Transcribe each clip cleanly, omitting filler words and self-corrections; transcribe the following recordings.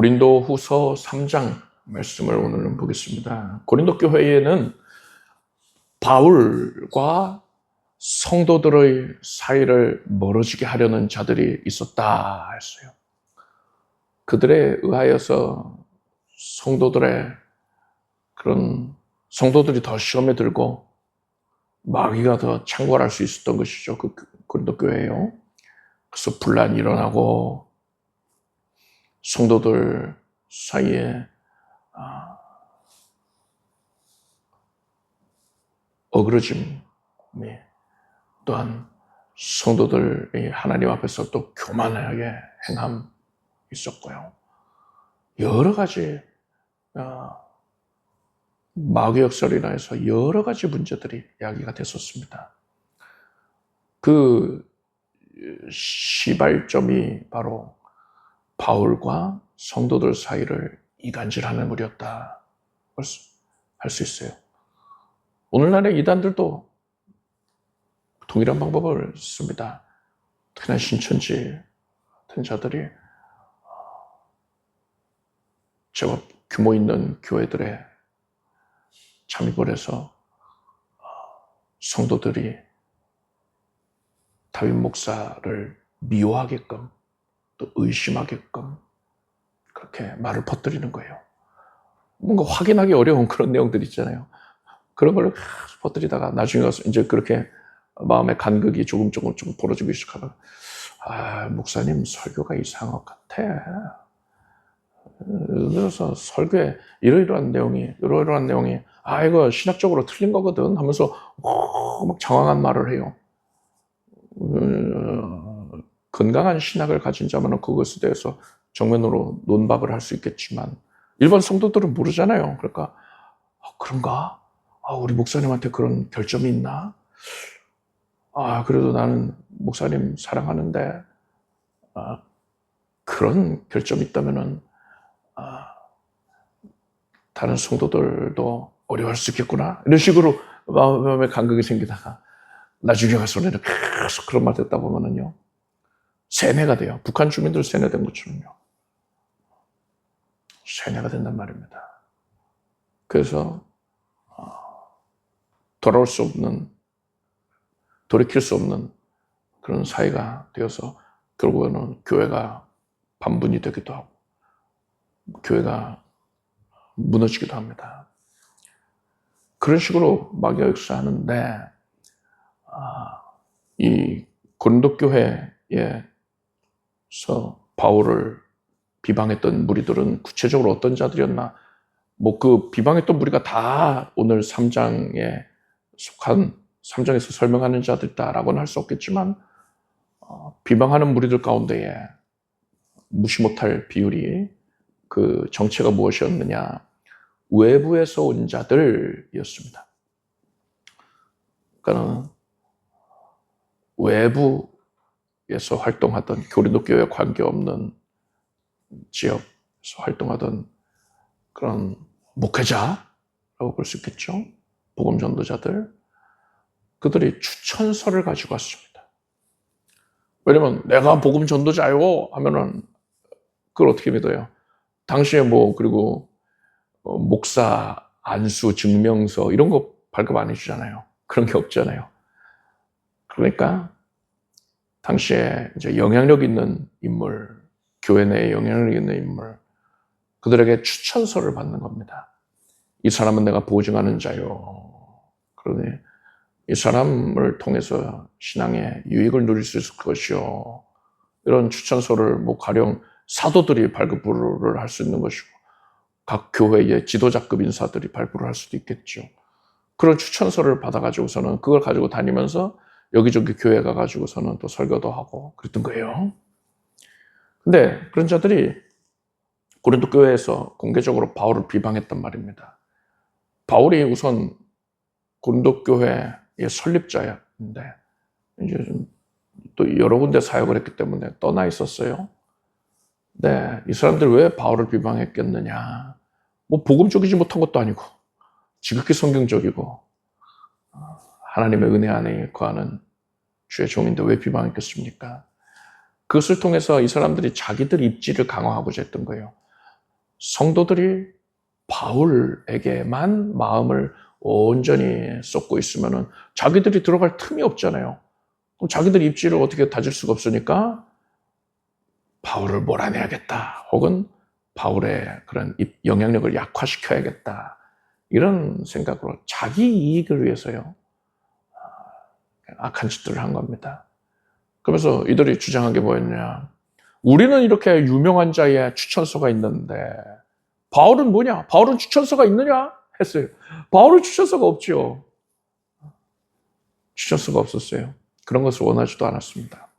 고린도후서 3장 말씀을 오늘은 보겠습니다. 고린도 교회에는 바울과 성도들의 사이를 멀어지게 하려는 자들이 있었다 했어요. 그들에 의하여서 성도들이 더 시험에 들고 마귀가 더 창궐할 수 있었던 것이죠. 그 고린도 교회예요. 그래서 분란이 일어나고 성도들 사이에 어그러짐, 또한 성도들이 하나님 앞에서 또 교만하게 행함이 있었고요. 여러 가지 마귀 역설이라 해서 여러 가지 문제들이 이야기가 됐었습니다. 그 시발점이 바로 바울과 성도들 사이를 이간질하는 물이었다 할 수 있어요. 오늘날의 이단들도 동일한 방법을 씁니다. 특히나 신천지 같은 자들이 제법 규모 있는 교회들에 잠입을 해서 성도들이 다윗 목사를 미워하게끔 또 의심하게끔 그렇게 말을 퍼뜨리는 거예요. 뭔가 확인하기 어려운 그런 내용들 있잖아요. 그런 걸 퍼뜨리다가 나중에 가서 이제 그렇게 마음의 간극이 조금 벌어지기 시작하면 목사님 설교가 이상한 것 같아. 그래서 설교에 이러이러한 내용이 이거 신학적으로 틀린 거거든 하면서 막 장황한 말을 해요. 건강한 신학을 가진 자만은 그것에 대해서 정면으로 논박을 할 수 있겠지만 일반 성도들은 모르잖아요. 그러니까 그런가? 우리 목사님한테 그런 결점이 있나? 그래도 나는 목사님 사랑하는데 그런 결점이 있다면은 다른 성도들도 어려워할 수 있겠구나. 이런 식으로 마음에 간극이 생기다가 나중에 가서는 계속 그런 말 듣다 보면은요 세뇌가 돼요. 북한 주민들 세뇌된 것처럼요. 세뇌가 된단 말입니다. 그래서 돌이킬 수 없는 그런 사이가 되어서 결국에는 교회가 반분이 되기도 하고 교회가 무너지기도 합니다. 그런 식으로 마귀가 역사하는데 이 고린도 교회에서 바울을 비방했던 무리들은 구체적으로 어떤 자들이었나? 그 비방했던 무리가 다 오늘 3장에 속한 3장에서 설명하는 자들이다라고는 할 수 없겠지만 비방하는 무리들 가운데에 무시 못할 비율이 그 정체가 무엇이었느냐? 외부에서 온 자들이었습니다. 그러니까 외부에서 활동하던 고린도 교회와 관계없는 지역에서 활동하던 그런 목회자라고 볼 수 있겠죠. 복음 전도자들. 그들이 추천서를 가지고 왔습니다. 왜냐면 내가 복음 전도자요 하면은 그걸 어떻게 믿어요? 당시에 그리고 목사 안수 증명서 이런 거 발급 안 해주잖아요. 그런 게 없잖아요. 그러니까 당시에 이제 영향력 있는 인물, 교회 내에 영향력 있는 인물, 그들에게 추천서를 받는 겁니다. 이 사람은 내가 보증하는 자요. 그러니 이 사람을 통해서 신앙의 유익을 누릴 수 있을 것이요. 이런 추천서를 가령 사도들이 발급을 할 수 있는 것이고 각 교회의 지도자급 인사들이 발부를 할 수도 있겠죠. 그런 추천서를 받아가지고서는 그걸 가지고 다니면서 여기저기 교회 가가지고서는 또 설교도 하고 그랬던 거예요. 근데 그런 자들이 고린도 교회에서 공개적으로 바울을 비방했단 말입니다. 바울이 우선 고린도 교회의 설립자였는데 이제 또 여러 군데 사역을 했기 때문에 떠나 있었어요. 네, 이 사람들 왜 바울을 비방했겠느냐? 복음적이지 못한 것도 아니고 지극히 성경적이고 하나님의 은혜 안에 거하는 주의 종인데 왜 비방했겠습니까? 그것을 통해서 이 사람들이 자기들 입지를 강화하고자 했던 거예요. 성도들이 바울에게만 마음을 온전히 쏟고 있으면은 자기들이 들어갈 틈이 없잖아요. 그럼 자기들 입지를 어떻게 다질 수가 없으니까 바울을 몰아내야겠다. 혹은 바울의 그런 영향력을 약화시켜야겠다. 이런 생각으로 자기 이익을 위해서요. 악한 짓들을 한 겁니다. 그러면서 이들이 주장한 게 뭐였냐. 우리는 이렇게 유명한 자의 추천서가 있는데 바울은 뭐냐? 바울은 추천서가 있느냐? 했어요. 바울은 추천서가 없죠. 추천서가 없었어요. 그런 것을 원하지도 않았습니다.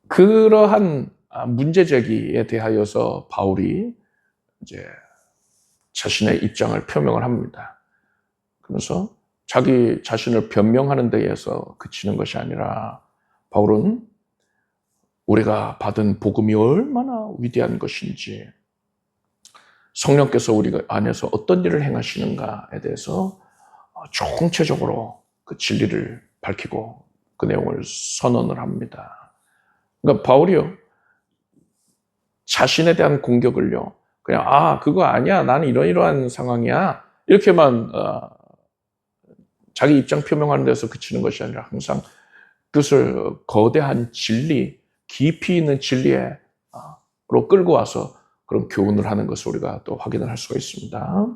그러한 문제 제기에 대하여서 바울이 이제 자신의 입장을 표명을 합니다. 그래서 자기 자신을 변명하는 데에서 그치는 것이 아니라 바울은 우리가 받은 복음이 얼마나 위대한 것인지 성령께서 우리 안에서 어떤 일을 행하시는가에 대해서 총체적으로 그 진리를 밝히고 그 내용을 선언을 합니다. 그러니까 바울이요, 자신에 대한 공격을요, 그냥 그거 아니야, 나는 이러이러한 상황이야, 이렇게만 자기 입장 표명하는 데서 그치는 것이 아니라 항상 그것을 거대한 진리, 깊이 있는 진리로 끌고 와서 그런 교훈을 하는 것을 우리가 또 확인을 할 수가 있습니다.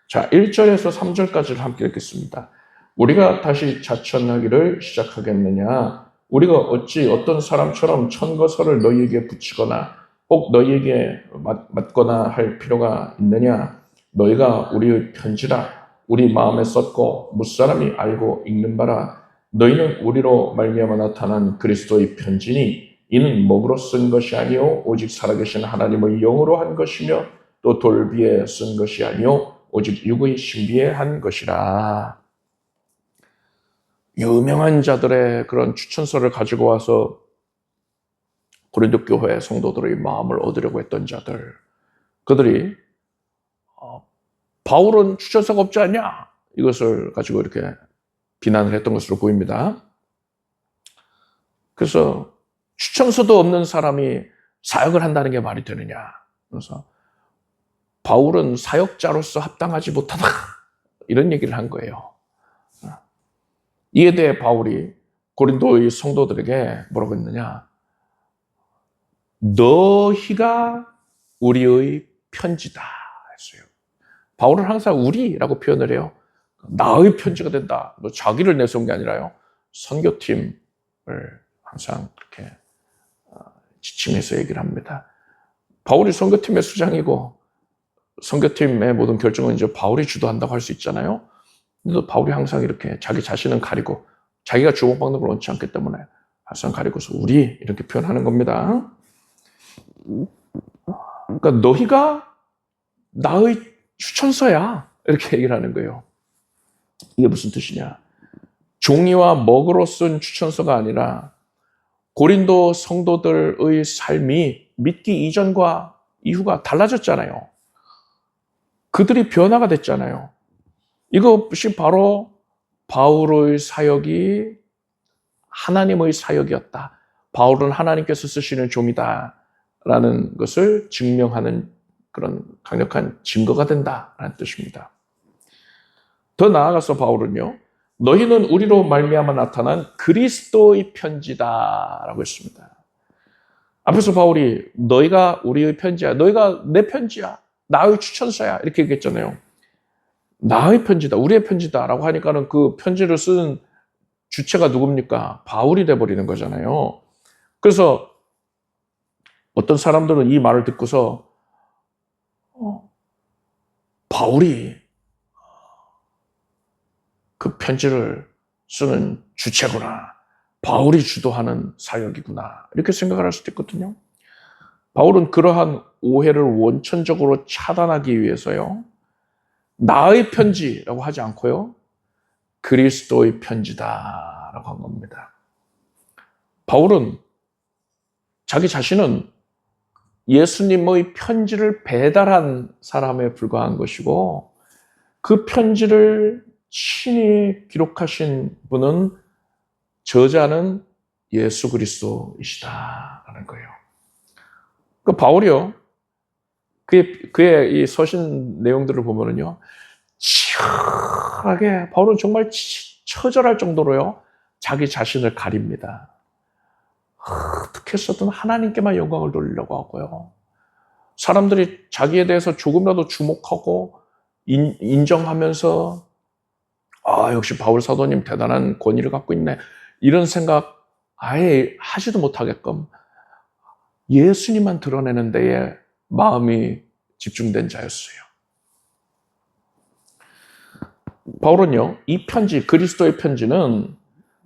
자, 1절에서 3절까지를 함께 읽겠습니다. 우리가 다시 자천하기를 시작하겠느냐? 우리가 어찌 어떤 사람처럼 천거설을 너희에게 붙이거나 꼭 너희에게 맞거나 할 필요가 있느냐? 너희가 우리의 편지라 우리 마음에 썼고 무사람이 알고 읽는 바라. 너희는 우리로 말미암아 나타난 그리스도의 편지니 이는 먹으로 쓴 것이 아니요 오직 살아계신 하나님의 영으로 한 것이며 또 돌비에 쓴 것이 아니요 오직 육의 신비에 한 것이라. 유명한 자들의 그런 추천서를 가지고 와서 고린도 교회 성도들의 마음을 얻으려고 했던 자들, 그들이 바울은 추천서가 없지 않냐? 이것을 가지고 이렇게 비난을 했던 것으로 보입니다. 그래서 추천서도 없는 사람이 사역을 한다는 게 말이 되느냐? 그래서 바울은 사역자로서 합당하지 못하다. 이런 얘기를 한 거예요. 이에 대해 바울이 고린도의 성도들에게 뭐라고 했느냐? 너희가 우리의 편지다 했어요. 바울은 항상 우리라고 표현을 해요. 나의 편지가 된다. 자기를 내세운 게 아니라요. 선교팀을 항상 그렇게 지칭해서 얘기를 합니다. 바울이 선교팀의 수장이고 선교팀의 모든 결정은 이제 바울이 주도한다고 할 수 있잖아요. 근데 바울이 항상 이렇게 자기 자신은 가리고 자기가 주목받는 걸 원치 않기 때문에 항상 가리고서 우리 이렇게 표현하는 겁니다. 그러니까 너희가 나의 추천서야 이렇게 얘기를 하는 거예요. 이게 무슨 뜻이냐? 종이와 먹으로 쓴 추천서가 아니라 고린도 성도들의 삶이 믿기 이전과 이후가 달라졌잖아요. 그들이 변화가 됐잖아요. 이것이 바로 바울의 사역이 하나님의 사역이었다. 바울은 하나님께서 쓰시는 종이다라는 것을 증명하는 그런 강력한 증거가 된다라는 뜻입니다. 더 나아가서 바울은요, 너희는 우리로 말미암아 나타난 그리스도의 편지다라고 했습니다. 앞에서 바울이 너희가 우리의 편지야, 너희가 내 편지야, 나의 추천서야 이렇게 얘기했잖아요. 나의 편지다, 우리의 편지다라고 하니까는 그 편지를 쓴 주체가 누굽니까? 바울이 돼버리는 거잖아요. 그래서 어떤 사람들은 이 말을 듣고서 바울이 그 편지를 쓰는 주체구나. 바울이 주도하는 사역이구나. 이렇게 생각을 할 수도 있거든요. 바울은 그러한 오해를 원천적으로 차단하기 위해서요. 나의 편지라고 하지 않고요. 그리스도의 편지다라고 한 겁니다. 바울은 자기 자신은 예수님의 편지를 배달한 사람에 불과한 것이고 그 편지를 친히 기록하신 분은 저자는 예수 그리스도이시다라는 거예요. 그 바울이요, 그의 이 서신 내용들을 보면은요, 치열하게 바울은 정말 처절할 정도로요, 자기 자신을 가립니다. 어떻게 해서든 하나님께만 영광을 돌리려고 하고요. 사람들이 자기에 대해서 조금이라도 주목하고 인정하면서 역시 바울 사도님 대단한 권위를 갖고 있네, 이런 생각 아예 하지도 못하게끔 예수님만 드러내는 데에 마음이 집중된 자였어요. 바울은요, 이 편지, 그리스도의 편지는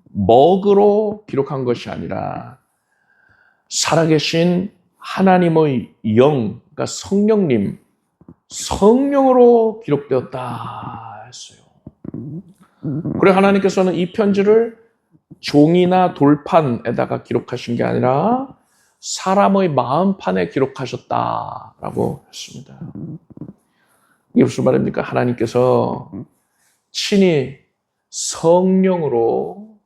먹으로 기록한 것이 아니라 살아계신 하나님의 영, 그러니까 성령으로 기록되었다 했어요. 그래 하나님께서는 이 편지를 종이나 돌판에다가 기록하신 게 아니라 사람의 마음판에 기록하셨다라고 했습니다. 이게 무슨 말입니까? 하나님께서 친히 성령으로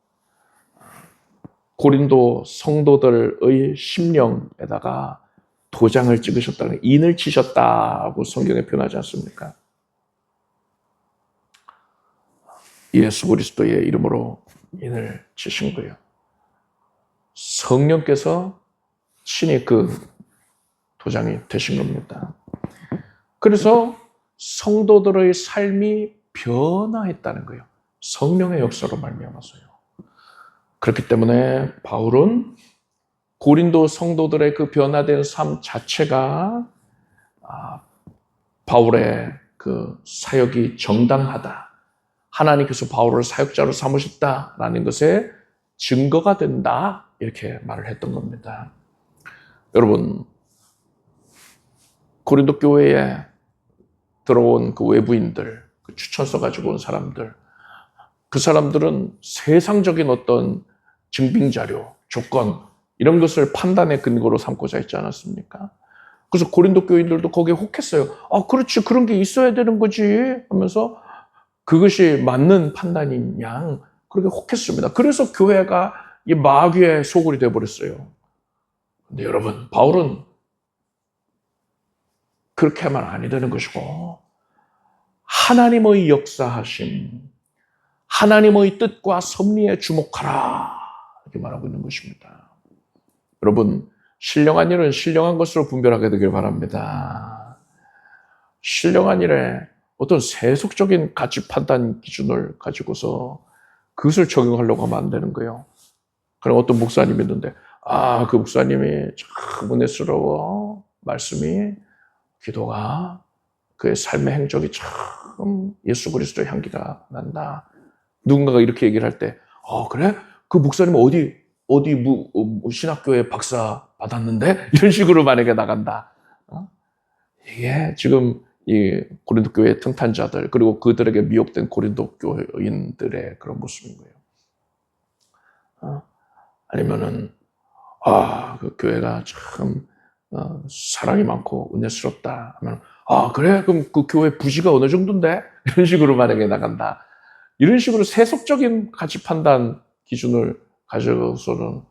고린도 성도들의 심령에다가 도장을 찍으셨다는, 인을 치셨다고 성경에 표현하지 않습니까? 예수 그리스도의 이름으로 인을 치신 거예요. 성령께서 친히 그 도장이 되신 겁니다. 그래서 성도들의 삶이 변화했다는 거예요. 성령의 역사로 말미암아서요. 그렇기 때문에 바울은 고린도 성도들의 그 변화된 삶 자체가 바울의 그 사역이 정당하다, 하나님께서 바울을 사역자로 삼으셨다라는 것에 증거가 된다, 이렇게 말을 했던 겁니다. 여러분, 고린도 교회에 들어온 그 외부인들, 그 추천서 가지고 온 사람들, 그 사람들은 세상적인 어떤 증빙자료, 조건, 이런 것을 판단의 근거로 삼고자 했지 않았습니까? 그래서 고린도 교인들도 거기에 혹했어요. 그렇지, 그런 게 있어야 되는 거지 하면서 그것이 맞는 판단인 양 그렇게 혹했습니다. 그래서 교회가 이 마귀의 소굴이 되어버렸어요. 근데 여러분, 바울은 그렇게 하면 아니 되는 것이고, 하나님의 역사하심, 하나님의 뜻과 섭리에 주목하라, 이렇게 말하고 있는 것입니다. 여러분, 신령한 일은 신령한 것으로 분별하게 되길 바랍니다. 신령한 일에 어떤 세속적인 가치 판단 기준을 가지고서 그것을 적용하려고 하면 안 되는 거예요. 그럼 어떤 목사님이 있는데, 그 목사님이 참 은혜스러워, 말씀이, 기도가, 그의 삶의 행적이 참 예수 그리스도의 향기가 난다. 누군가가 이렇게 얘기를 할 때, 그래? 그 목사님은 어디 신학교에 박사 받았는데? 이런 식으로 만약에 나간다. 이게 지금 이 고린도 교회 등탄자들, 그리고 그들에게 미혹된 고린도 교인들의 그런 모습인 거예요. 아니면은, 그 교회가 참 사랑이 많고 은혜스럽다 하면, 그래? 그럼 그 교회 부지가 어느 정도인데? 이런 식으로 만약에 나간다. 이런 식으로 세속적인 가치 판단 기준을 가져서는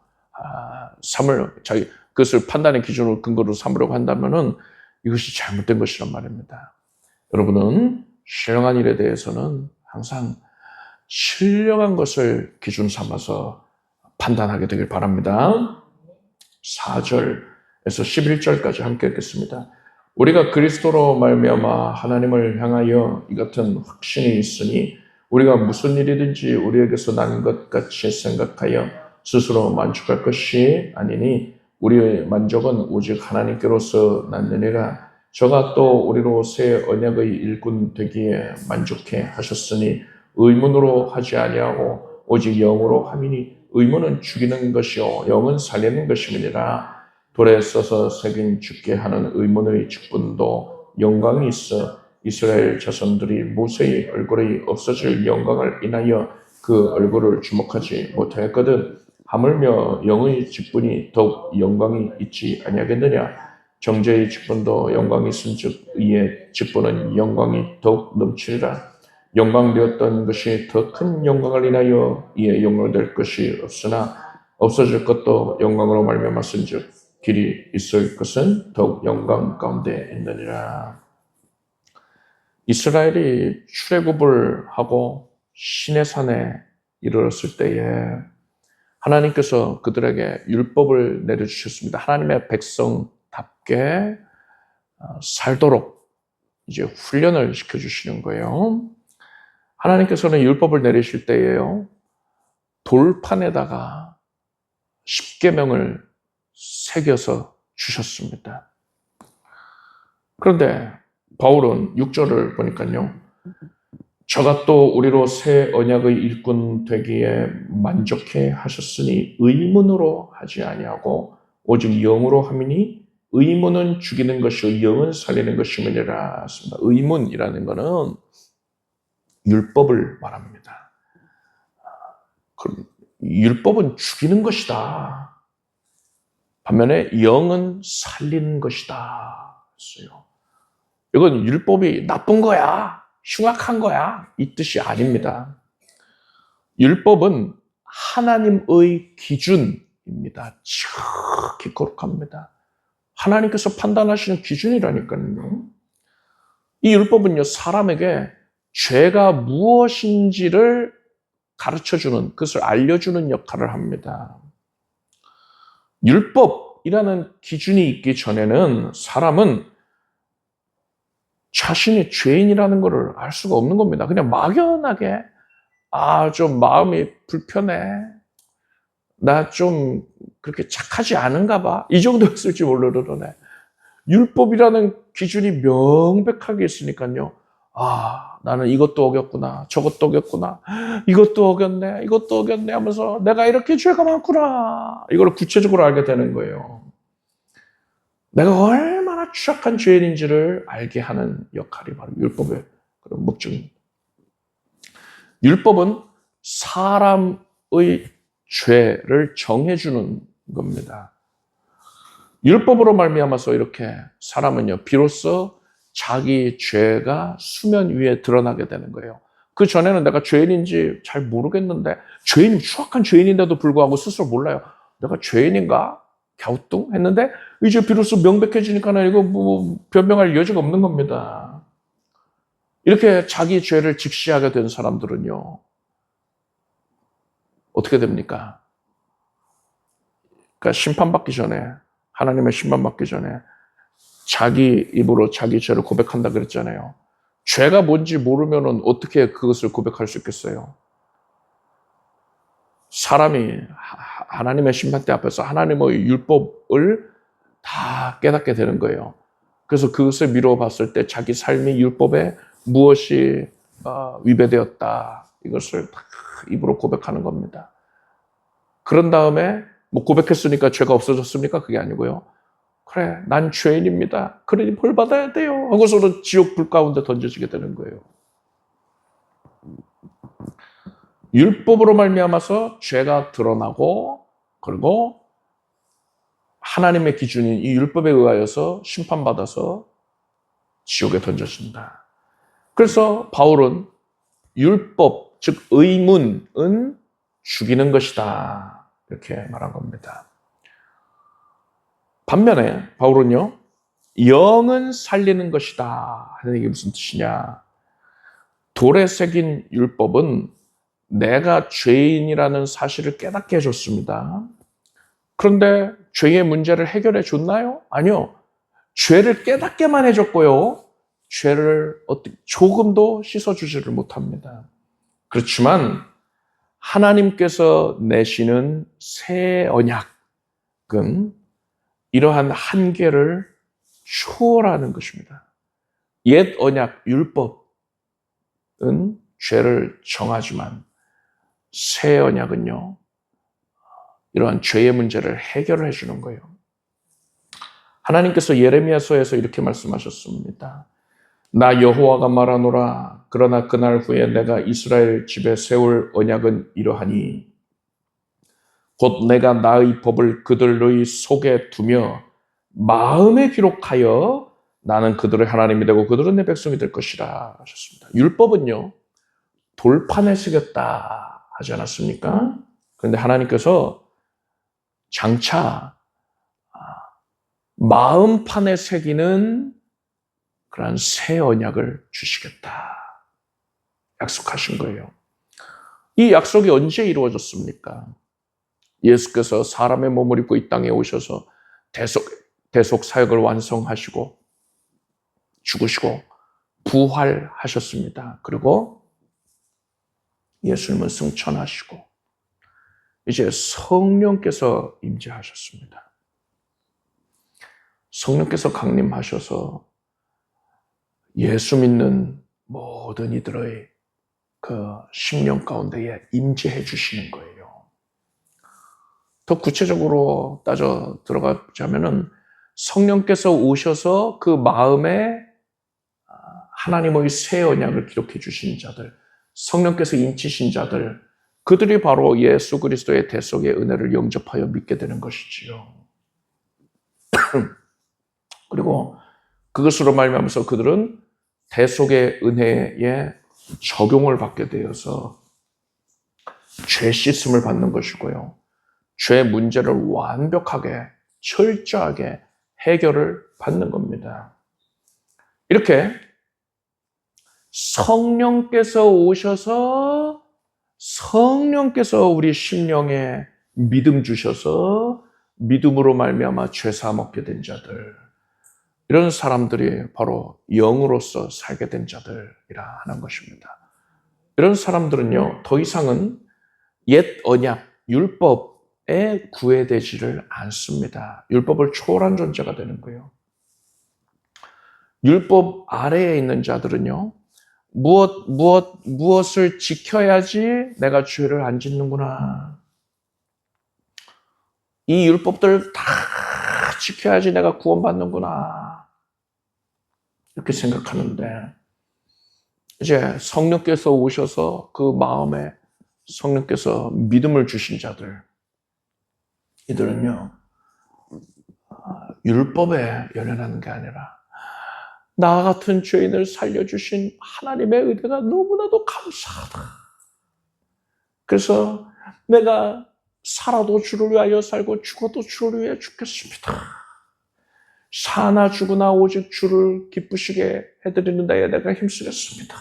그것을 판단의 기준으로 근거로 삼으려고 한다면은 이것이 잘못된 것이란 말입니다. 여러분은 신령한 일에 대해서는 항상 신령한 것을 기준 삼아서 판단하게 되길 바랍니다. 4절에서 11절까지 함께 읽겠습니다. 우리가 그리스도로 말미암아 하나님을 향하여 이 같은 확신이 있으니 우리가 무슨 일이든지 우리에게서 난 것 같이 생각하여 스스로 만족할 것이 아니니 우리의 만족은 오직 하나님께로서 났느니라. 저가 또 우리로 새 언약의 일꾼 되기에 만족해 하셨으니 의문으로 하지 아니하고 오직 영으로 함이니 의문은 죽이는 것이요 영은 살리는 것임이니라. 돌에 써서 새긴 죽게 하는 의문의 직분도 영광이 있어 이스라엘 자손들이 모세의 얼굴이 없어질 영광을 인하여 그 얼굴을 주목하지 못하였거든. 하물며 영의 직분이 더욱 영광이 있지 아니하겠느냐. 정죄의 직분도 영광이 있은즉 이의 직분은 영광이 더욱 넘치리라. 영광되었던 것이 더 큰 영광을 인하여 이에 영광될 것이 없으나 없어질 것도 영광으로 말미암았은즉 길이 있을 것은 더욱 영광 가운데 있느니라. 이스라엘이 출애굽을 하고 시내산에 이르렀을 때에 하나님께서 그들에게 율법을 내려주셨습니다. 하나님의 백성답게 살도록 이제 훈련을 시켜주시는 거예요. 하나님께서는 율법을 내리실 때에요, 돌판에다가 십계명을 새겨서 주셨습니다. 그런데 바울은 6절을 보니까요, 저가 또 우리로 새 언약의 일꾼 되기에 만족해 하셨으니 의문으로 하지 아니하고 오직 영으로 함이니 의문은 죽이는 것이요 영은 살리는 것이니라 했습니다. 의문이라는 것은 율법을 말합니다. 율법은 죽이는 것이다. 반면에 영은 살리는 것이다 했어요. 이건 율법이 나쁜 거야, 흉악한 거야, 이 뜻이 아닙니다. 율법은 하나님의 기준입니다. 지극히 거룩합니다. 하나님께서 판단하시는 기준이라니까요. 이 율법은요, 사람에게 죄가 무엇인지를 가르쳐주는, 그것을 알려주는 역할을 합니다. 율법이라는 기준이 있기 전에는 사람은 자신이 죄인이라는 것을 알 수가 없는 겁니다. 그냥 막연하게 좀 마음이 불편해, 나 좀 그렇게 착하지 않은가 봐, 이 정도였을지 모르는데 율법이라는 기준이 명백하게 있으니까요, 나는 이것도 어겼구나, 저것도 어겼구나, 이것도 어겼네, 이것도 어겼네 하면서 내가 이렇게 죄가 많구나, 이걸 구체적으로 알게 되는 거예요. 내가 얼마나 추악한 죄인인지를 알게 하는 역할이 바로 율법의 그런 목적입니다. 율법은 사람의 죄를 정해주는 겁니다. 율법으로 말미암아서 이렇게 사람은요, 비로소 자기 죄가 수면 위에 드러나게 되는 거예요. 그 전에는 내가 죄인인지 잘 모르겠는데, 추악한 죄인인데도 불구하고 스스로 몰라요. 내가 죄인인가? 갸우뚱했는데 이제 비로소 명백해지니까 이거 변명할 여지가 없는 겁니다. 이렇게 자기 죄를 직시하게 된 사람들은요, 어떻게 됩니까? 그러니까 심판받기 전에, 하나님의 심판받기 전에 자기 입으로 자기 죄를 고백한다 그랬잖아요. 죄가 뭔지 모르면 어떻게 그것을 고백할 수 있겠어요? 사람이 하나님의 심판대 앞에서 하나님의 율법을 다 깨닫게 되는 거예요. 그래서 그것을 미루어 봤을 때 자기 삶이 율법에 무엇이 위배되었다, 이것을 다 입으로 고백하는 겁니다. 그런 다음에 고백했으니까 죄가 없어졌습니까? 그게 아니고요, 그래, 난 죄인입니다, 그러니 벌 받아야 돼요 하고서는 지옥 불 가운데 던져지게 되는 거예요. 율법으로 말미암아서 죄가 드러나고, 그리고 하나님의 기준인 이 율법에 의하여서 심판받아서 지옥에 던져진다. 그래서 바울은 율법, 즉 의문은 죽이는 것이다, 이렇게 말한 겁니다. 반면에 바울은요, 영은 살리는 것이다 하는 게 무슨 뜻이냐? 돌에 새긴 율법은 내가 죄인이라는 사실을 깨닫게 해줬습니다. 그런데 죄의 문제를 해결해 줬나요? 아니요. 죄를 깨닫게만 해줬고요, 죄를 조금도 씻어주지를 못합니다. 그렇지만 하나님께서 내시는 새 언약은 이러한 한계를 초월하는 것입니다. 옛 언약, 율법은 죄를 정하지만 새 언약은요, 이러한 죄의 문제를 해결해 주는 거예요. 하나님께서 예레미야서에서 이렇게 말씀하셨습니다. 나 여호와가 말하노라. 그러나 그날 후에 내가 이스라엘 집에 세울 언약은 이러하니 곧 내가 나의 법을 그들의 속에 두며 마음에 기록하여 나는 그들의 하나님이 되고 그들은 내 백성이 될 것이라 하셨습니다. 율법은요, 돌판에 새겼다 하지 않았습니까? 그런데 하나님께서 장차 마음판에 새기는 그러한 새 언약을 주시겠다 약속하신 거예요. 이 약속이 언제 이루어졌습니까? 예수께서 사람의 몸을 입고 이 땅에 오셔서 대속 사역을 완성하시고 죽으시고 부활하셨습니다. 그리고 예수님은 승천하시고 이제 성령께서 임재하셨습니다. 성령께서 강림하셔서 예수 믿는 모든 이들의 그 심령 가운데에 임재해 주시는 거예요. 더 구체적으로 따져 들어가자면은 성령께서 오셔서 그 마음에 하나님의 새 언약을 기록해 주신 자들, 성령께서 인치신 자들, 그들이 바로 예수 그리스도의 대속의 은혜를 영접하여 믿게 되는 것이지요. 그리고 그것으로 말미암아서 그들은 대속의 은혜에 적용을 받게 되어서 죄 씻음을 받는 것이고요. 죄 문제를 완벽하게 철저하게 해결을 받는 겁니다. 이렇게 성령께서 오셔서 성령께서 우리 심령에 믿음 주셔서 믿음으로 말미암아 죄 사함 얻게 된 자들, 이런 사람들이 바로 영으로서 살게 된 자들이라 하는 것입니다. 이런 사람들은요, 더 이상은 옛 언약, 율법에 구애되지를 않습니다. 율법을 초월한 존재가 되는 거예요. 율법 아래에 있는 자들은요, 무엇을 지켜야지 내가 죄를 안 짓는구나. 이 율법들 다 지켜야지 내가 구원받는구나. 이렇게 생각하는데, 이제 성령께서 오셔서 그 마음에 성령께서 믿음을 주신 자들, 이들은요, 율법에 연연하는 게 아니라 나 같은 죄인을 살려주신 하나님의 은혜가 너무나도 감사하다. 그래서 내가 살아도 주를 위하여 살고 죽어도 주를 위해 죽겠습니다. 사나 죽으나 오직 주를 기쁘시게 해드리는 데에 내가 힘쓰겠습니다.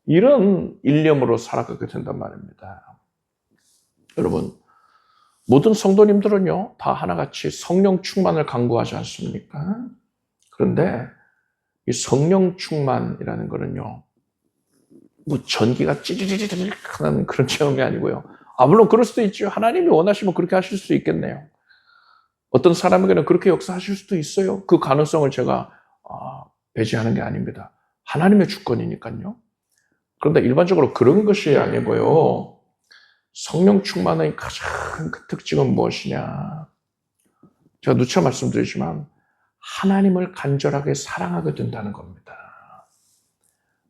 이런 일념으로 살아가게 된단 말입니다. 여러분, 모든 성도님들은요, 다 하나같이 성령 충만을 강구하지 않습니까? 그런데 이 성령 충만이라는 거는요, 뭐 전기가 찌릿찌릿 하는 그런 체험이 아니고요. 물론 그럴 수도 있죠. 하나님이 원하시면 그렇게 하실 수 있겠네요. 어떤 사람에게는 그렇게 역사하실 수도 있어요. 그 가능성을 제가 배제하는 게 아닙니다. 하나님의 주권이니까요. 그런데 일반적으로 그런 것이 아니고요. 성령 충만의 가장 큰 특징은 무엇이냐? 제가 누차 말씀드리지만 하나님을 간절하게 사랑하게 된다는 겁니다.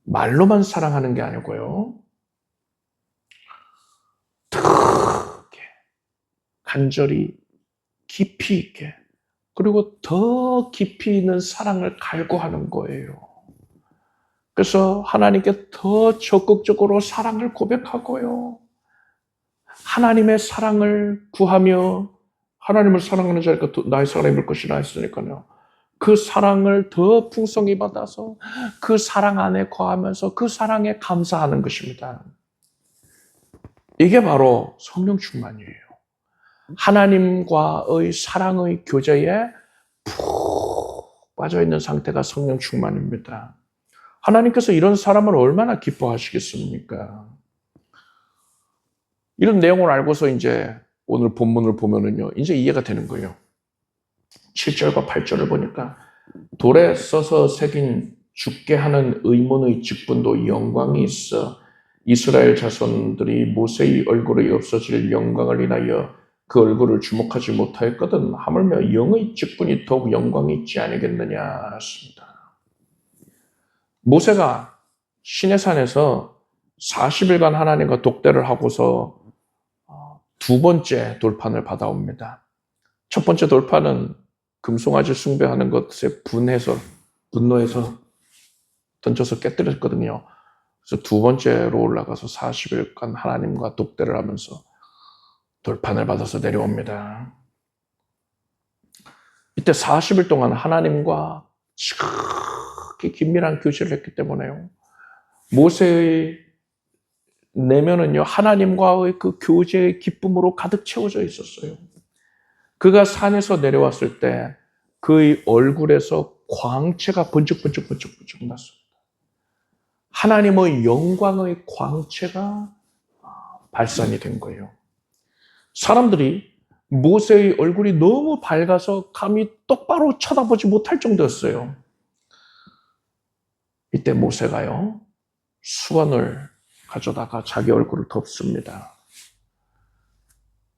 말로만 사랑하는 게 아니고요. 크게, 간절히, 깊이 있게, 그리고 더 깊이 있는 사랑을 갈구하는 거예요. 그래서 하나님께 더 적극적으로 사랑을 고백하고요. 하나님의 사랑을 구하며 하나님을 사랑하는 자니까 나의 사랑을 입을 것이라 했으니까요. 그 사랑을 더 풍성히 받아서 그 사랑 안에 거하면서 그 사랑에 감사하는 것입니다. 이게 바로 성령 충만이에요. 하나님과의 사랑의 교제에 푹 빠져있는 상태가 성령 충만입니다. 하나님께서 이런 사람을 얼마나 기뻐하시겠습니까? 이런 내용을 알고서 이제 오늘 본문을 보면은요, 이제 이해가 되는 거예요. 7절과 8절을 보니까 돌에 써서 새긴 죽게 하는 의문의 직분도 영광이 있어 이스라엘 자손들이 모세의 얼굴이 없어질 영광을 인하여 그 얼굴을 주목하지 못하였거든 하물며 영의 직분이 더욱 영광이 있지 아니겠느냐 했습니다. 모세가 시내산에서 40일간 하나님과 독대를 하고서 두 번째 돌판을 받아옵니다. 첫 번째 돌판은 금송아지 숭배하는 것에 분노해서 던져서 깨뜨렸거든요. 그래서 두 번째로 올라가서 40일간 하나님과 독대를 하면서 돌판을 받아서 내려옵니다. 이때 40일 동안 하나님과 지극히 긴밀한 교제를 했기 때문에요. 모세의 내면은요, 하나님과의 그 교제의 기쁨으로 가득 채워져 있었어요. 그가 산에서 내려왔을 때 그의 얼굴에서 광채가 번쩍번쩍 났어요. 하나님의 영광의 광채가 발산이 된 거예요. 사람들이 모세의 얼굴이 너무 밝아서 감히 똑바로 쳐다보지 못할 정도였어요. 이때 모세가요, 수건을 가져다가 자기 얼굴을 덮습니다.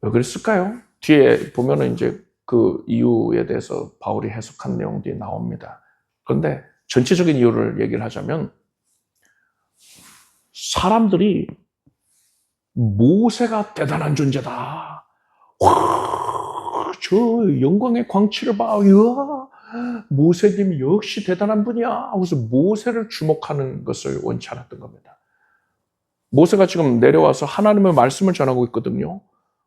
왜 그랬을까요? 뒤에 보면은 이제 그 이유에 대해서 바울이 해석한 내용들이 나옵니다. 그런데 전체적인 이유를 얘기를 하자면, 사람들이 모세가 대단한 존재다. 와, 저 영광의 광채를 봐. 이야, 모세님 역시 대단한 분이야. 하고서 모세를 주목하는 것을 원치 않았던 겁니다. 모세가 지금 내려와서 하나님의 말씀을 전하고 있거든요.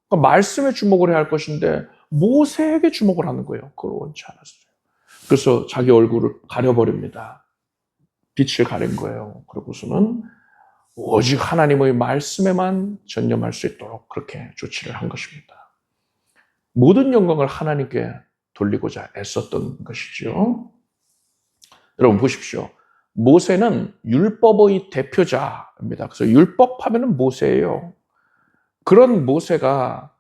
그러니까 말씀에 주목을 해야 할 것인데 모세에게 주목을 하는 거예요. 그걸 원치 않았어요. 그래서 자기 얼굴을 가려버립니다. 빛을 가린 거예요. 그러고서는 오직 하나님의 말씀에만 전념할 수 있도록 그렇게 조치를 한 것입니다. 모든 영광을 하나님께 돌리고자 애썼던 것이죠. 여러분 보십시오. 모세는 율법의 대표자입니다. 그래서 율법 하면은 모세예요. 그런 모세가,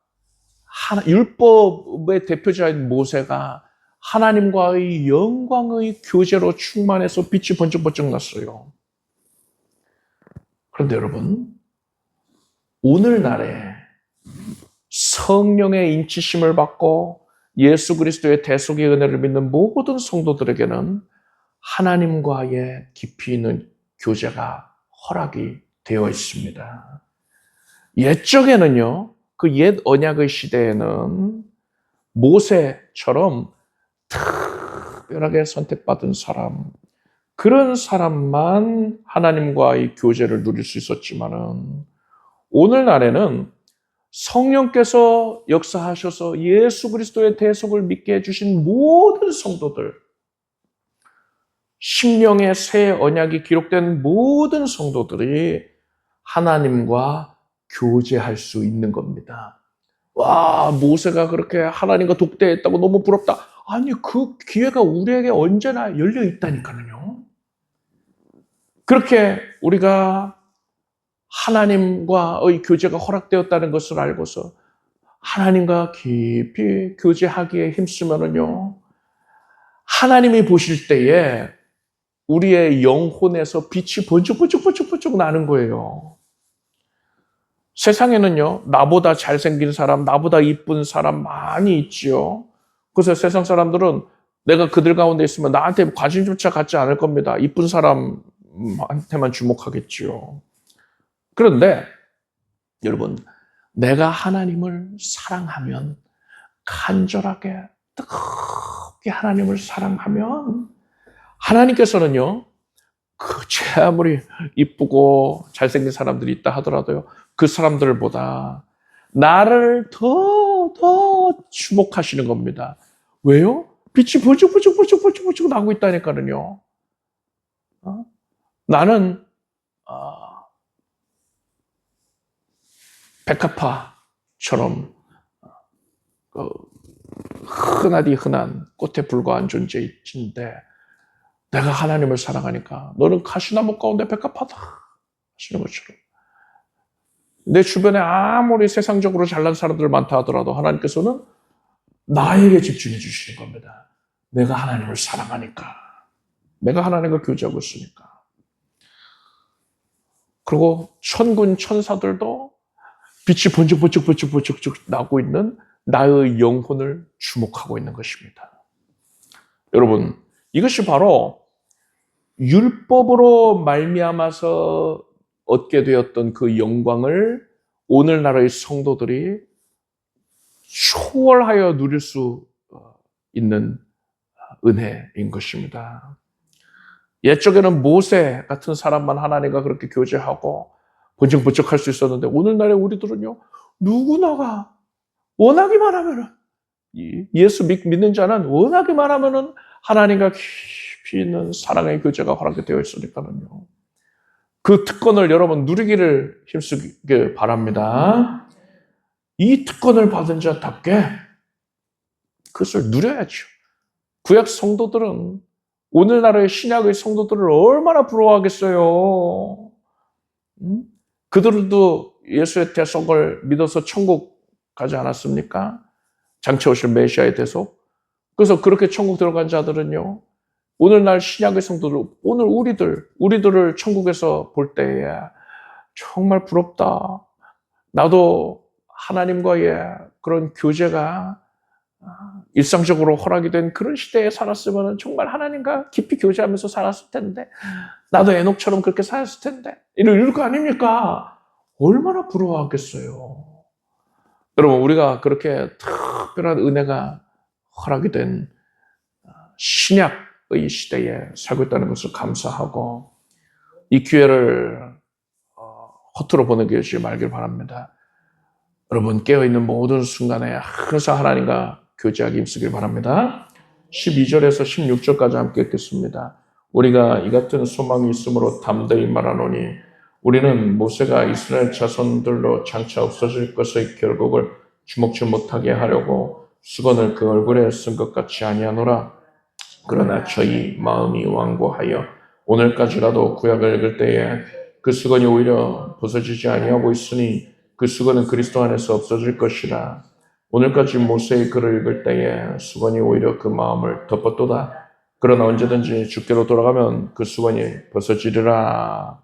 율법의 대표자인 모세가 하나님과의 영광의 교제로 충만해서 빛이 번쩍번쩍 났어요. 그런데 여러분, 오늘날에 성령의 인치심을 받고 예수 그리스도의 대속의 은혜를 믿는 모든 성도들에게는 하나님과의 깊이 있는 교제가 허락이 되어 있습니다. 옛적에는요, 그 옛 언약의 시대에는 모세처럼 특별하게 선택받은 사람, 그런 사람만 하나님과의 교제를 누릴 수 있었지만은, 오늘날에는 성령께서 역사하셔서 예수 그리스도의 대속을 믿게 해주신 모든 성도들, 심령의 새 언약이 기록된 모든 성도들이 하나님과 교제할 수 있는 겁니다. 와, 모세가 그렇게 하나님과 독대했다고 너무 부럽다. 아니, 그 기회가 우리에게 언제나 열려 있다니까요. 그렇게 우리가 하나님과의 교제가 허락되었다는 것을 알고서 하나님과 깊이 교제하기에 힘쓰면은요, 하나님이 보실 때에 우리의 영혼에서 빛이 번쩍번쩍 나는 거예요. 세상에는요, 나보다 잘생긴 사람, 나보다 이쁜 사람 많이 있지요. 그래서 세상 사람들은 내가 그들 가운데 있으면 나한테 관심조차 갖지 않을 겁니다. 이쁜 사람한테만 주목하겠지요. 그런데 여러분, 내가 하나님을 사랑하면, 간절하게 뜨겁게 하나님을 사랑하면, 하나님께서는요, 제 아무리 이쁘고 잘생긴 사람들이 있다 하더라도요, 그 사람들보다 나를 더 주목하시는 겁니다. 왜요? 빛이 번쩍번쩍 나고 있다니까요. 나는 백합화처럼 흔하디 흔한 꽃에 불과한 존재인데, 내가 하나님을 사랑하니까 너는 가시나무 가운데 백합화다 하시는 것처럼, 내 주변에 아무리 세상적으로 잘난 사람들 많다 하더라도 하나님께서는 나에게 집중해 주시는 겁니다. 내가 하나님을 사랑하니까, 내가 하나님과 교제하고 있으니까. 그리고 천군 천사들도 빛이 번쩍번쩍 나고 있는 나의 영혼을 주목하고 있는 것입니다. 여러분, 이것이 바로 율법으로 말미암아서 얻게 되었던 그 영광을 오늘날의 성도들이 초월하여 누릴 수 있는 은혜인 것입니다. 옛적에는 모세 같은 사람만 하나님과 그렇게 교제하고 번쩍번쩍 할 수 있었는데, 오늘날의 우리들은요, 누구나가 원하기만 하면은 예수 믿는 자는 워낙에 말하면은 하나님과 깊이 있는 사랑의 교제가 허락이 되어 있으니까는요. 그 특권을 여러분 누리기를 힘쓰길 바랍니다. 이 특권을 받은 자답게 그것을 누려야죠. 구약 성도들은 오늘날의 신약의 성도들을 얼마나 부러워하겠어요. 그들도 예수의 대속을 믿어서 천국 가지 않았습니까? 장차 오실 메시아의 대속. 그래서 그렇게 천국 들어간 자들은요. 오늘날 신약의 성도들, 오늘 우리들을 천국에서 볼 때에 정말 부럽다. 나도 하나님과의 그런 교제가 일상적으로 허락이 된 그런 시대에 살았으면 정말 하나님과 깊이 교제하면서 살았을 텐데, 나도 에녹처럼 그렇게 살았을 텐데, 이럴 거 아닙니까? 얼마나 부러워하겠어요. 여러분, 우리가 그렇게 특별한 은혜가 허락이 된 신약의 시대에 살고 있다는 것을 감사하고, 이 기회를 허투루 보내지 말길 바랍니다. 여러분, 깨어있는 모든 순간에 항상 하나님과 교제하기 힘쓰길 바랍니다. 12절에서 16절까지 함께 읽겠습니다. 우리가 이 같은 소망이 있으므로 담대히 말하노니 우리는 모세가 이스라엘 자손들로 장차 없어질 것의 결국을 주목치 못하게 하려고 수건을 그 얼굴에 쓴 것 같이 아니하노라. 그러나 저희 마음이 완고하여 오늘까지라도 구약을 읽을 때에 그 수건이 오히려 벗어지지 아니하고 있으니 그 수건은 그리스도 안에서 없어질 것이라. 오늘까지 모세의 글을 읽을 때에 수건이 오히려 그 마음을 덮었도다. 그러나 언제든지 주께로 돌아가면 그 수건이 벗어지리라.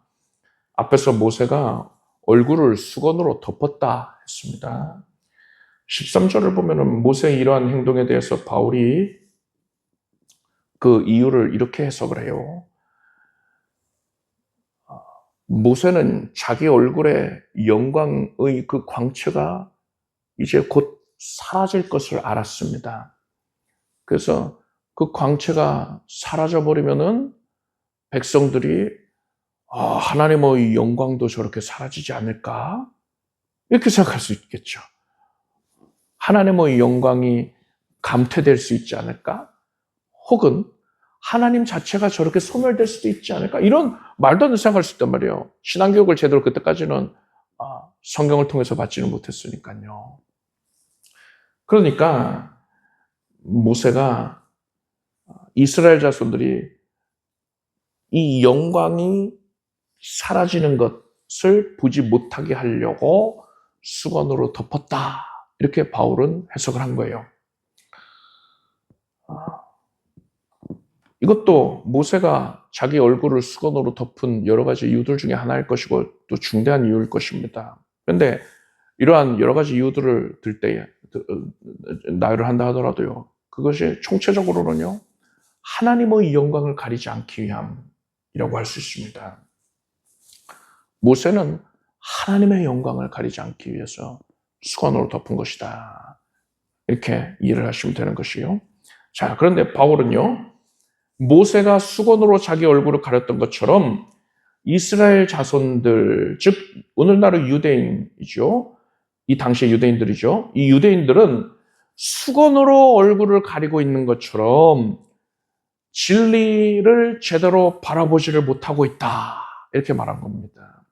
앞에서 모세가 얼굴을 수건으로 덮었다 했습니다. 13절을 보면 모세의 이러한 행동에 대해서 바울이 그 이유를 이렇게 해석을 해요. 모세는 자기 얼굴에 영광의 그 광채가 이제 곧 사라질 것을 알았습니다. 그래서 그 광채가 사라져버리면은 백성들이 하나님의 영광도 저렇게 사라지지 않을까? 이렇게 생각할 수 있겠죠. 하나님의 영광이 감퇴될 수 있지 않을까? 혹은 하나님 자체가 저렇게 소멸될 수도 있지 않을까? 이런 말도 안 되는 생각할 수 있단 말이에요. 신앙교육을 제대로 그때까지는 성경을 통해서 받지는 못했으니까요. 그러니까 모세가 이스라엘 자손들이 이 영광이 사라지는 것을 보지 못하게 하려고 수건으로 덮었다. 이렇게 바울은 해석을 한 거예요. 이것도 모세가 자기 얼굴을 수건으로 덮은 여러 가지 이유들 중에 하나일 것이고 또 중대한 이유일 것입니다. 그런데 이러한 여러 가지 이유들을 들 때에 나열을 한다 하더라도요. 그것이 총체적으로는요. 하나님의 영광을 가리지 않기 위함이라고 할 수 있습니다. 모세는 하나님의 영광을 가리지 않기 위해서 수건으로 덮은 것이다. 이렇게 이해를 하시면 되는 것이요. 자, 그런데 바울은요. 모세가 수건으로 자기 얼굴을 가렸던 것처럼 이스라엘 자손들, 즉 오늘날의 유대인이죠. 이 당시의 유대인들이죠. 이 유대인들은 수건으로 얼굴을 가리고 있는 것처럼 진리를 제대로 바라보지를 못하고 있다. 이렇게 말한 겁니다.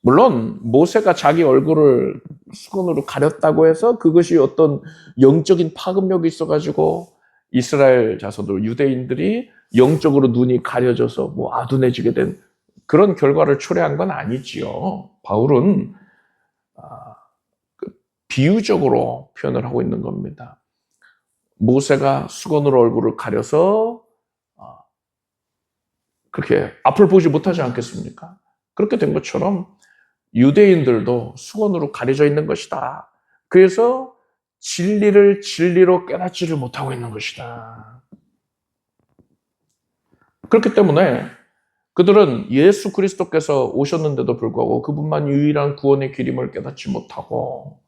물론 모세가 자기 얼굴을 수건으로 가렸다고 해서 그것이 어떤 영적인 파급력이 있어가지고 이스라엘 자손들, 유대인들이 영적으로 눈이 가려져서 뭐 아둔해지게 된 그런 결과를 초래한 건 아니지요. 바울은 비유적으로 표현을 하고 있는 겁니다. 모세가 수건으로 얼굴을 가려서 그렇게 앞을 보지 못하지 않겠습니까? 그렇게 된 것처럼 유대인들도 수건으로 가려져 있는 것이다. 그래서 진리를 진리로 깨닫지를 못하고 있는 것이다. 그렇기 때문에 그들은 예수 그리스도께서 오셨는데도 불구하고 그분만 유일한 구원의 길임을 깨닫지 못하고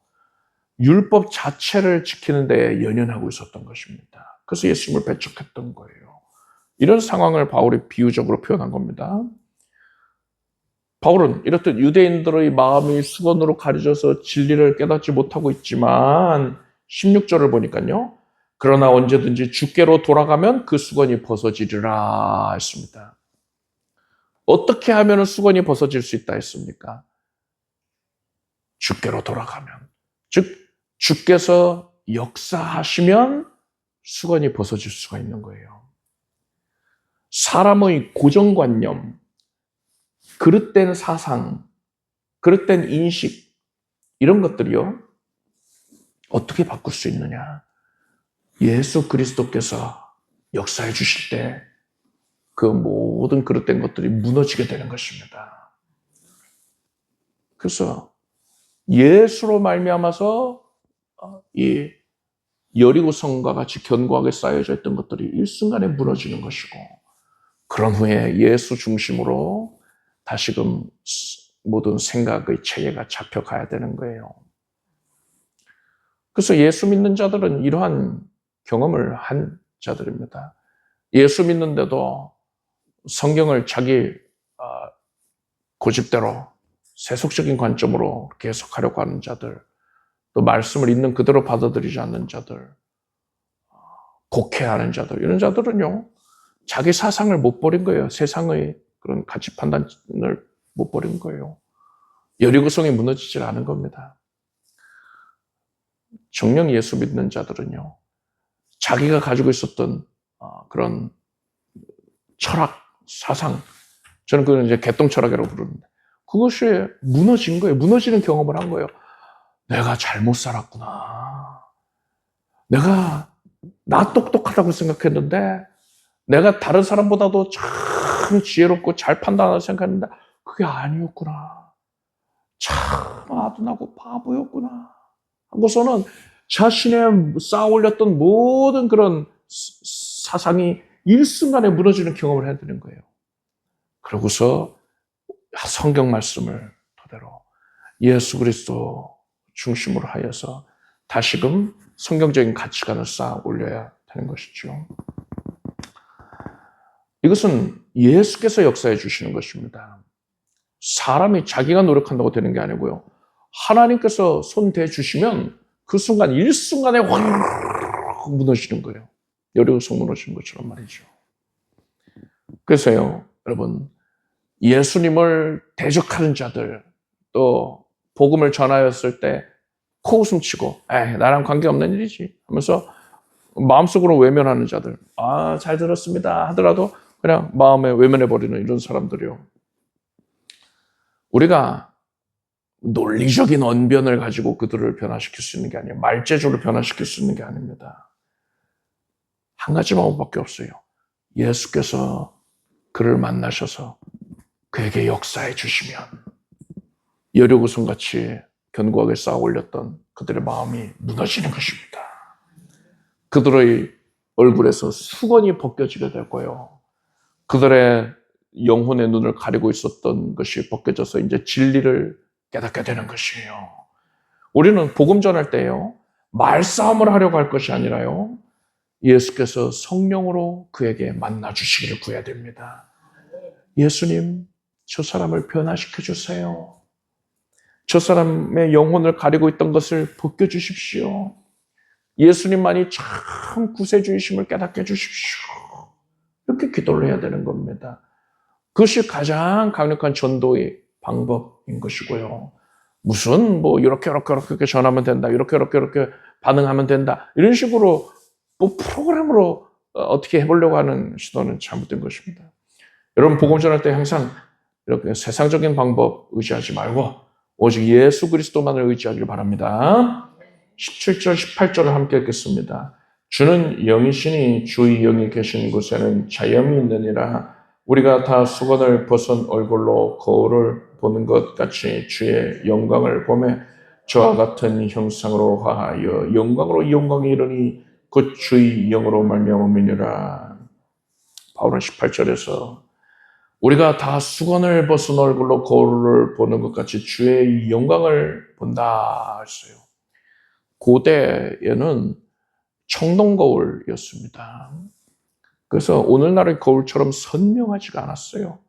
율법 자체를 지키는 데 연연하고 있었던 것입니다. 그래서 예수님을 배척했던 거예요. 이런 상황을 바울이 비유적으로 표현한 겁니다. 바울은 이렇듯 유대인들의 마음이 수건으로 가려져서 진리를 깨닫지 못하고 있지만 16절을 보니까요. 그러나 언제든지 주께로 돌아가면 그 수건이 벗어지리라 했습니다. 어떻게 하면 수건이 벗어질 수 있다 했습니까? 주께로 돌아가면. 즉, 주께서 역사하시면 수건이 벗어질 수가 있는 거예요. 사람의 고정관념, 그릇된 사상, 그릇된 인식, 이런 것들이요. 어떻게 바꿀 수 있느냐? 예수 그리스도께서 역사해 주실 때 그 모든 그릇된 것들이 무너지게 되는 것입니다. 그래서 예수로 말미암아서 이 여리고 성과 같이 견고하게 쌓여져 있던 것들이 일순간에 무너지는 것이고, 그런 후에 예수 중심으로 다시금 모든 생각의 체계가 잡혀가야 되는 거예요. 그래서 예수 믿는 자들은 이러한 경험을 한 자들입니다. 예수 믿는데도 성경을 자기 고집대로 세속적인 관점으로 해석하려고 하는 자들, 또 말씀을 있는 그대로 받아들이지 않는 자들, 곡해하는 자들, 이런 자들은요, 자기 사상을 못 버린 거예요. 세상의 그런 가치 판단을 못 버린 거예요. 여리고성이 무너지질 않은 겁니다. 정령 예수 믿는 자들은요, 자기가 가지고 있었던 그런 철학, 사상, 저는 그걸 이제 개똥 철학이라고 부르는데, 그것이 무너진 거예요. 무너지는 경험을 한 거예요. 내가 잘못 살았구나. 나 똑똑하다고 생각했는데, 내가 다른 사람보다도 참 지혜롭고 잘 판단하다고 생각했는데, 그게 아니었구나. 참 아둔하고 바보였구나. 하고서는 자신의 쌓아 올렸던 모든 그런 사상이 일순간에 무너지는 경험을 해드리는 거예요. 그러고서 성경 말씀을 토대로 예수 그리스도 중심으로 하여서 다시금 성경적인 가치관을 쌓아 올려야 되는 것이죠. 이것은 예수께서 역사해 주시는 것입니다. 사람이 자기가 노력한다고 되는 게 아니고요. 하나님께서 손 대주시면 그 순간 일순간에 확 무너지는 거예요. 여리고성 무너지는 것처럼 말이죠. 그래서요, 여러분, 예수님을 대적하는 자들, 또 복음을 전하였을 때 코웃음 치고 나랑 관계없는 일이지 하면서 마음속으로 외면하는 자들, 잘 들었습니다 하더라도 그냥 마음에 외면해버리는 이런 사람들이요. 우리가 논리적인 언변을 가지고 그들을 변화시킬 수 있는 게 아니에요. 말재주를 변화시킬 수 있는 게 아닙니다. 한 가지 방법밖에 없어요. 예수께서 그를 만나셔서 그에게 역사해 주시면 여리고성같이 견고하게 쌓아 올렸던 그들의 마음이 무너지는 것입니다. 그들의 얼굴에서 수건이 벗겨지게 되고요. 그들의 영혼의 눈을 가리고 있었던 것이 벗겨져서 이제 진리를 깨닫게 되는 것이에요. 우리는 복음 전할 때요, 말싸움을 하려고 할 것이 아니라요, 예수께서 성령으로 그에게 만나 주시기를 구해야 됩니다. 예수님, 저 사람을 변화시켜 주세요. 저 사람의 영혼을 가리고 있던 것을 벗겨주십시오. 예수님만이 참 구세주이심을 깨닫게 해주십시오. 이렇게 기도를 해야 되는 겁니다. 그것이 가장 강력한 전도의 방법인 것이고요. 무슨 이렇게 전하면 된다, 이렇게 반응하면 된다, 이런 식으로 프로그램으로 어떻게 해보려고 하는 시도는 잘못된 것입니다. 여러분, 복음 전할 때 항상 이렇게 세상적인 방법 의지하지 말고 오직 예수 그리스도만을 의지하길 바랍니다. 17절, 18절을 함께 읽겠습니다. 주는 영이시니 주의 영이 계신 곳에는 자염이 있느니라. 우리가 다 수건을 벗은 얼굴로 거울을 보는 것 같이 주의 영광을 보매 저와 같은 형상으로 화하여 영광으로 영광이 이르니 곧 주의 영으로 말미암음이니라. 바울은 18절에서 우리가 다 수건을 벗은 얼굴로 거울을 보는 것 같이 주의 영광을 본다 했어요. 고대에는 청동거울이었습니다. 그래서 오늘날의 거울처럼 선명하지가 않았어요.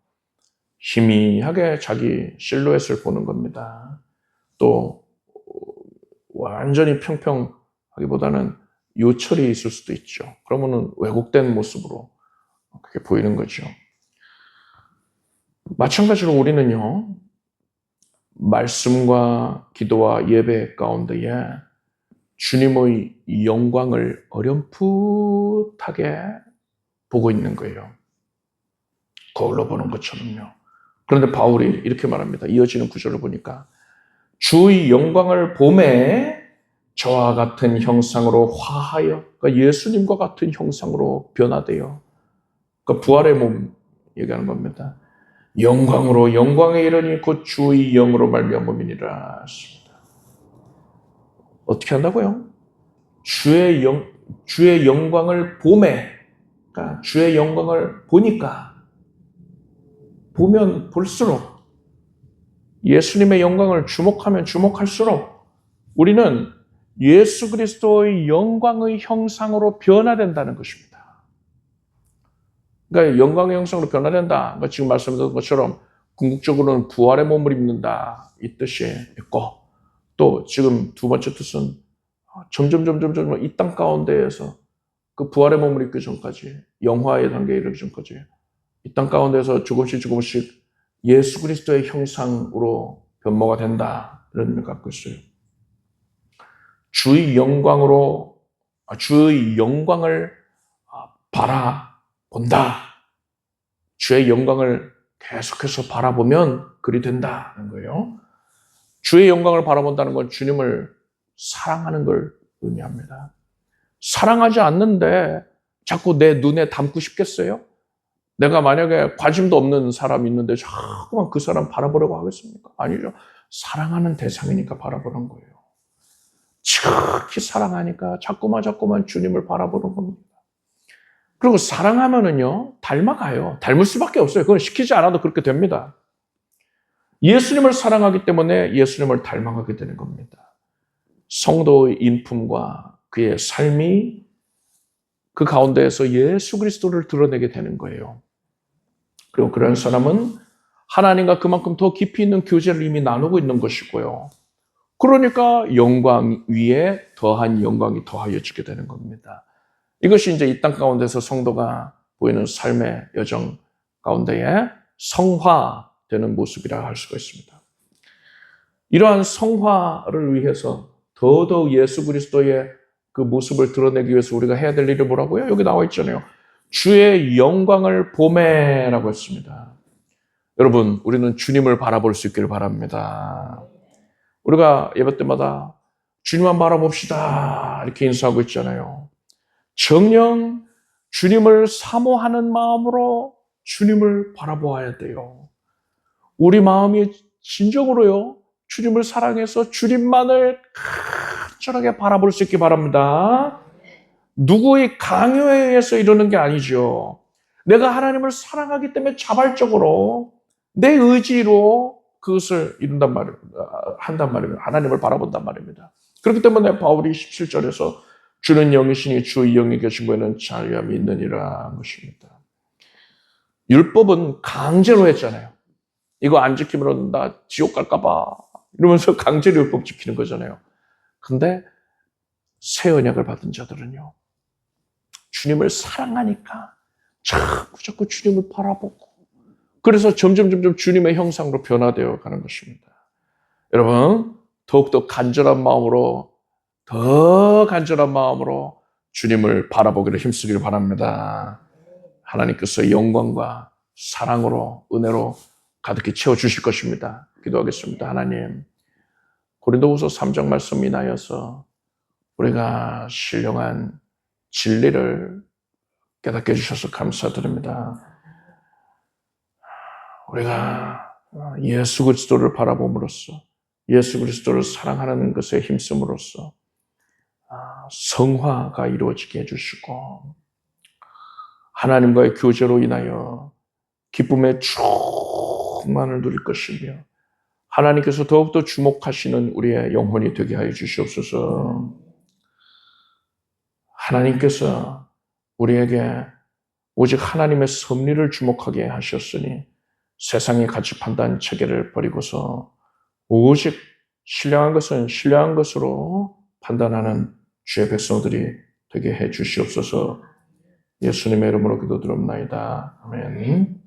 희미하게 자기 실루엣을 보는 겁니다. 또 완전히 평평 하기보다는 요철이 있을 수도 있죠. 그러면은 왜곡된 모습으로 그렇게 보이는 거죠. 마찬가지로 우리는요, 말씀과 기도와 예배 가운데에 주님의 영광을 어렴풋하게 보고 있는 거예요. 거울로 보는 것처럼요. 그런데 바울이 이렇게 말합니다. 이어지는 구절을 보니까 주의 영광을 보매 저와 같은 형상으로 화하여, 그러니까 예수님과 같은 형상으로 변화되어, 그러니까 부활의 몸 얘기하는 겁니다. 영광으로 영광에 이르니 곧 주의 영으로 말미암음이니라 하십니다. 어떻게 한다고요? 주의 영광을 보매, 그러니까 주의 영광을 보니까, 보면 볼수록, 예수님의 영광을 주목하면 주목할수록 우리는 예수 그리스도의 영광의 형상으로 변화된다는 것입니다. 그러니까 영광의 형상으로 변화된다. 그러니까 지금 말씀드린 것처럼 궁극적으로는 부활의 몸을 입는다, 이 뜻이 있고, 또 지금 두 번째 뜻은 점점 이 땅 가운데에서 그 부활의 몸을 입기 전까지, 영화의 단계에 이르기 전까지 이 땅 가운데서 조금씩 예수 그리스도의 형상으로 변모가 된다, 이런 의미를 갖고 있어요. 주의 영광을 바라본다. 주의 영광을 계속해서 바라보면 그리 된다는 거예요. 주의 영광을 바라본다는 건 주님을 사랑하는 걸 의미합니다. 사랑하지 않는데 자꾸 내 눈에 담고 싶겠어요? 내가 만약에 관심도 없는 사람이 있는데 자꾸만 그 사람 바라보려고 하겠습니까? 아니죠. 사랑하는 대상이니까 바라보는 거예요. 지극히 사랑하니까 자꾸만 주님을 바라보는 겁니다. 그리고 사랑하면은요, 닮아가요. 닮을 수밖에 없어요. 그건 시키지 않아도 그렇게 됩니다. 예수님을 사랑하기 때문에 예수님을 닮아가게 되는 겁니다. 성도의 인품과 그의 삶이 그 가운데에서 예수 그리스도를 드러내게 되는 거예요. 그리고 그런 사람은 하나님과 그만큼 더 깊이 있는 교제를 이미 나누고 있는 것이고요. 그러니까 영광 위에 더한 영광이 더하여지게 되는 겁니다. 이것이 이제 이 땅 가운데서 성도가 보이는 삶의 여정 가운데에 성화되는 모습이라 할 수가 있습니다. 이러한 성화를 위해서 더더욱 예수 그리스도의 그 모습을 드러내기 위해서 우리가 해야 될 일이 뭐라고요? 여기 나와 있잖아요. 주의 영광을 보매라고 했습니다. 여러분, 우리는 주님을 바라볼 수 있기를 바랍니다. 우리가 예배 때마다 주님만 바라봅시다 이렇게 인사하고 있잖아요. 정녕 주님을 사모하는 마음으로 주님을 바라보아야 돼요. 우리 마음이 진정으로요, 주님을 사랑해서 주님만을 간절하게 바라볼 수 있기 바랍니다. 누구의 강요에 의해서 이러는 게 아니죠. 내가 하나님을 사랑하기 때문에 자발적으로 내 의지로 그것을 한단 말입니다. 하나님을 바라본단 말입니다. 그렇기 때문에 바울이 17절에서 주는 영이시니 주의 영이 계신 곳에는 자유함이 있느니라 한 것입니다. 율법은 강제로 했잖아요. 이거 안 지키면 나 지옥 갈까 봐 이러면서 강제로 율법 지키는 거잖아요. 근데 새 언약을 받은 자들은요, 주님을 사랑하니까 자꾸 주님을 바라보고, 그래서 점점 주님의 형상으로 변화되어 가는 것입니다. 여러분, 더욱더 더 간절한 마음으로 주님을 바라보기를 힘쓰기를 바랍니다. 하나님께서 영광과 사랑으로, 은혜로 가득히 채워주실 것입니다. 기도하겠습니다. 하나님, 고린도후서 3장 말씀 인하여서 우리가 신령한 진리를 깨닫게 해주셔서 감사드립니다. 우리가 예수 그리스도를 바라봄으로써, 예수 그리스도를 사랑하는 것에 힘쓰므로써 성화가 이루어지게 해주시고, 하나님과의 교제로 인하여 기쁨의 충만을 누릴 것이며, 하나님께서 더욱더 주목하시는 우리의 영혼이 되게 하여 주시옵소서. 하나님께서 우리에게 오직 하나님의 섭리를 주목하게 하셨으니 세상의 가치 판단 체계를 버리고서 오직 신령한 것은 신령한 것으로 판단하는 주의 백성들이 되게 해 주시옵소서. 예수님의 이름으로 기도드립나이다. 아멘.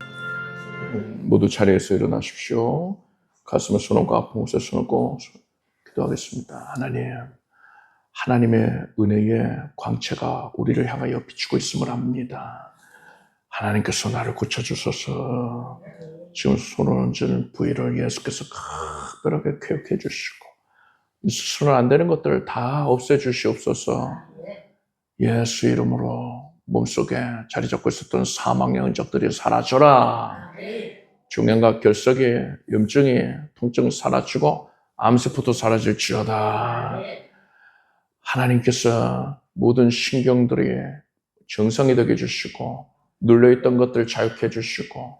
모두 자리에서 일어나십시오. 가슴에 손 얹고 아픈 곳에 손 얹고 기도하겠습니다. 하나님의 은혜의 광채가 우리를 향하여 비추고 있음을 압니다. 하나님께서 나를 고쳐주소서. 지금 손을 얹은 부위를 예수께서 각별하게 쾌유해 주시고 스스로 안 되는 것들을 다 없애주시옵소서. 예수 이름으로 몸속에 자리 잡고 있었던 사망의 흔적들이 사라져라. 중량과 결석이, 염증이, 통증이 사라지고 암세포도 사라질지어다. 하나님께서 모든 신경들이 정상이 되게 해주시고 눌려있던 것들 자유케 해주시고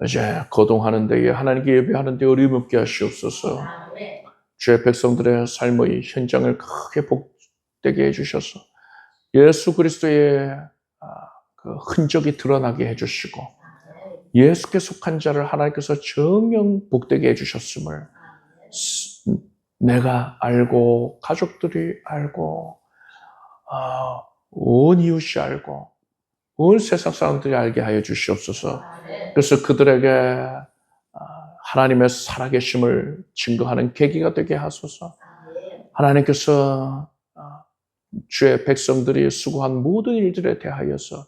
이제 거동하는 데에 하나님께 예배하는 데 어려움 없게 하시옵소서. 주의 백성들의 삶의 현장을 크게 복되게 해주셔서 예수 그리스도의 그 흔적이 드러나게 해주시고 예수께 속한 자를 하나님께서 정령 복되게 해주셨음을 내가 알고 가족들이 알고 온 이웃이 알고 온 세상 사람들이 알게 하여 주시옵소서. 그래서 그들에게 하나님의 살아계심을 증거하는 계기가 되게 하소서. 하나님께서 주의 백성들이 수고한 모든 일들에 대하여서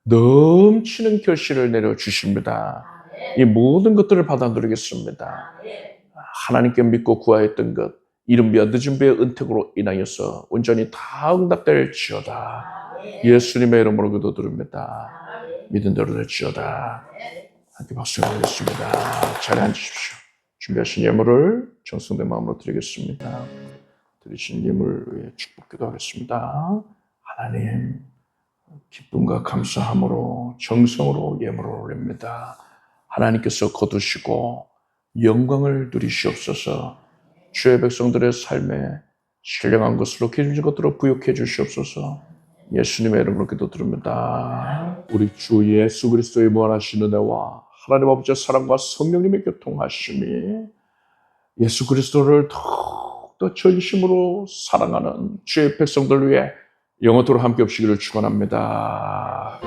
넘치는 결실을 내려주십니다. 이 모든 것들을 받아 누리겠습니다. 하나님께 믿고 구하였던 것, 이른 비와 늦은 비의 은택으로 인하여서 온전히 다 응답될지어다. 예수님의 이름으로 기도드립니다. 믿은 대로 될지어다. 함께 박수 드리겠습니다. 자리에 앉으십시오. 준비하신 예물을 정성된 마음으로 드리겠습니다. 드리신 예물 위해 축복 기도하겠습니다. 하나님, 기쁨과 감사함으로 정성으로 예물을 올립니다. 하나님께서 거두시고 영광을 누리시옵소서. 주의 백성들의 삶에 신령한 것으로 기름진 것들로 부욕해 주시옵소서. 예수님의 이름으로 기도드립니다. 우리 주 예수 그리스도의 무한하신 은혜와 하나님 아버지의 사랑과 성령님의 교통하심이 예수 그리스도를 더욱더 전심으로 사랑하는 주의 백성들 위해 영원토록 함께 없시기를 축원합니다.